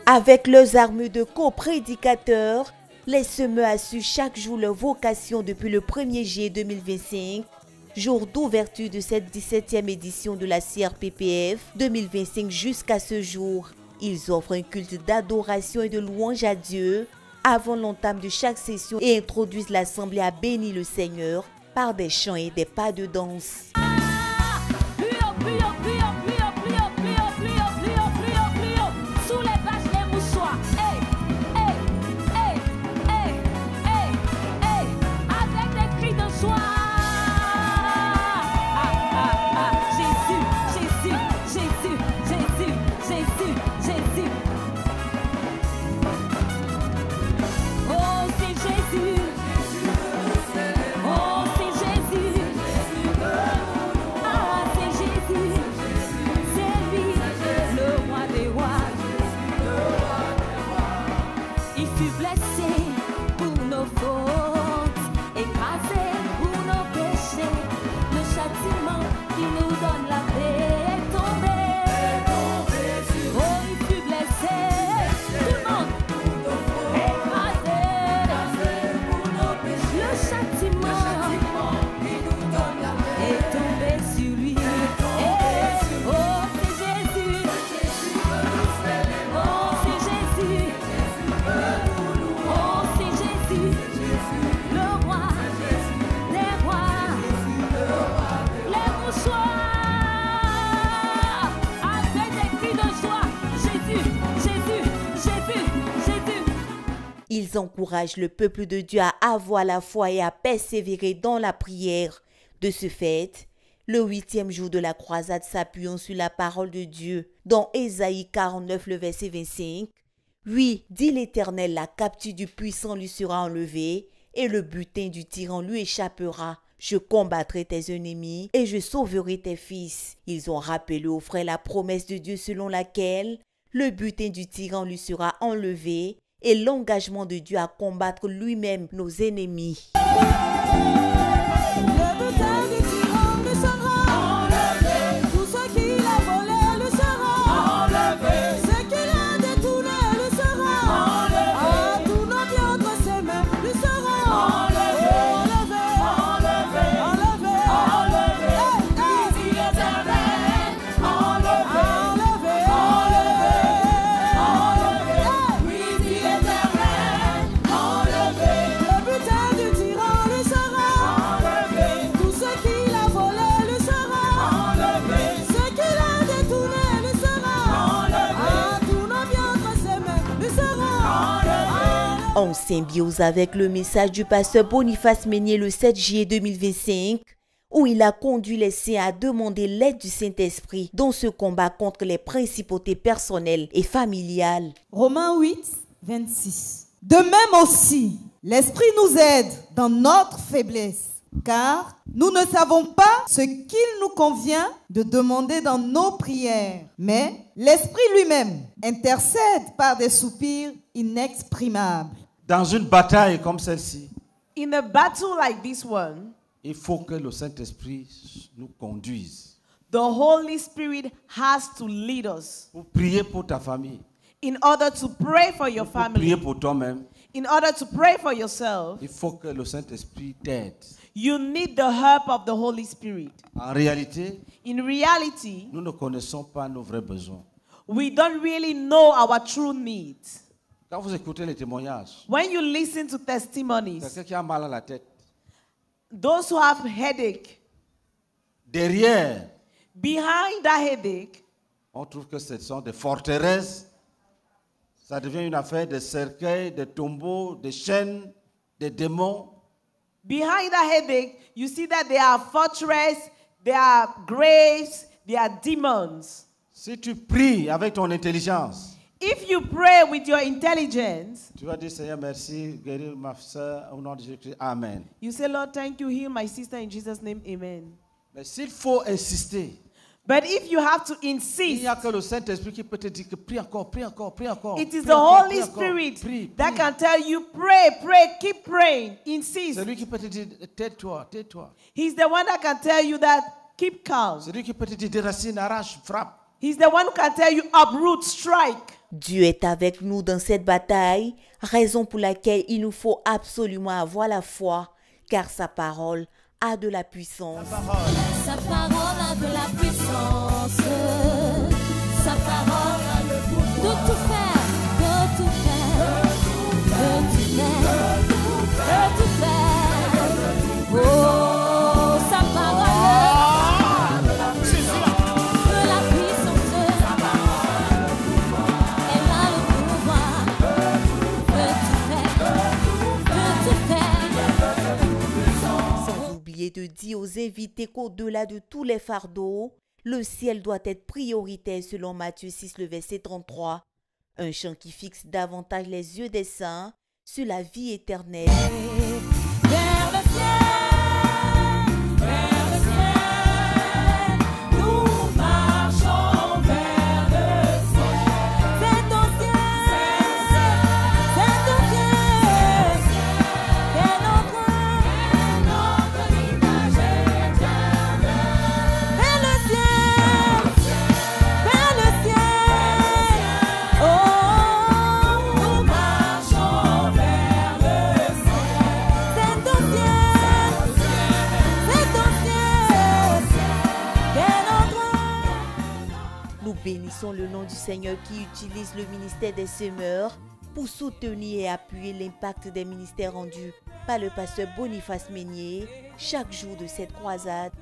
Avec leurs armes de coprédicateurs, les semeurs assurent chaque jour leur vocation depuis le 1er juillet 2025, jour d'ouverture de cette 17e édition de la CRPPF 2025 jusqu'à ce jour. Ils offrent un culte d'adoration et de louange à Dieu avant l'entame de chaque session et introduisent l'assemblée à bénir le Seigneur par des chants et des pas de danse. Ils encouragent le peuple de Dieu à avoir la foi et à persévérer dans la prière. De ce fait, le 8e jour de la croisade s'appuyant sur la parole de Dieu, dans Ésaïe 49, le verset 25, « Oui, dit l'Éternel, la captive du puissant lui sera enlevée, et le butin du tyran lui échappera. Je combattrai tes ennemis, et je sauverai tes fils. » Ils ont rappelé aux frères la promesse de Dieu selon laquelle le butin du tyran lui sera enlevé, et l'engagement de Dieu à combattre lui-même nos ennemis. En symbiose avec le message du pasteur Boniface Meunier le 7 juillet 2025, où il a conduit les saints à demander l'aide du Saint-Esprit dans ce combat contre les principautés personnelles et familiales. Romains 8, 26. De même aussi, l'Esprit nous aide dans notre faiblesse, car nous ne savons pas ce qu'il nous convient de demander dans nos prières, mais l'Esprit lui-même intercède par des soupirs inexprimables. Dans une bataille comme celle-ci, in a battle like this one, il faut que le Saint-Esprit nous conduise. The Holy Spirit has to lead us. Pour prier pour ta famille. In order to pray for your pour family. Prier pour toi-même. In order to pray for yourself. Il faut que le Saint-Esprit t'aide. You need the help of the Holy Spirit. En réalité, in reality, nous ne connaissons pas nos vrais besoins. We don't really know our true needs. Quand vous écoutez les témoignages, when you listen to testimonies, quelqu'un qui a mal à la tête, those who have headache, derrière, behind that headache, on trouve que ce sont des forteresses. Ça devient une affaire de cercueils, de tombeaux, de chaînes, de démons. Behind that headache, you see that there are fortresses, there are graves, there are demons. Si tu pries avec ton intelligence, if you pray with your intelligence, tu vas dire Seigneur merci, guérir ma soeur au nom de Jésus. Amen. You say Lord, thank you, heal my sister in Jesus' name, amen. Mais s'il faut insister, But if you have to Il insist, n'y a que le Saint-Esprit qui peut te dire que prie encore, prie encore, prie encore. it is prie the encore, Holy prie encore, Spirit prie, that prie. can tell you, pray, pray, keep praying, insist. C'est lui qui peut te dire, tais-toi, tais-toi. He's the one that can tell you that, keep calm. C'est lui qui peut te dire, déracine, arrache, frappe. He's the one who can tell you, uproot, strike. Dieu est avec nous dans cette bataille, raison pour laquelle il nous faut absolument avoir la foi, car sa parole a de la puissance. Sa parole a de la puissance. Sa parole a le pouvoir de tout faire, de tout faire, de tout faire, de tout faire. Oh, sa parole de la puissance. Elle a le pouvoir de tout faire, Sans oublier de dire aux invités qu'au-delà de tous les fardeaux, le ciel doit être prioritaire selon Matthieu 6, le verset 33. Un chant qui fixe davantage les yeux des saints sur la vie éternelle. vers le ciel, nous marchons vers le ciel. C'est au ciel, c'est au ciel, qu'est notre image éternelle. Vers le ciel, oh, nous marchons vers le ciel. C'est au ciel, qu'est notre. Nous bénissons le nom du Seigneur qui utilise le ministère des semeurs pour soutenir et appuyer l'impact des ministères rendus par le pasteur Boniface Meunier chaque jour de cette croisade.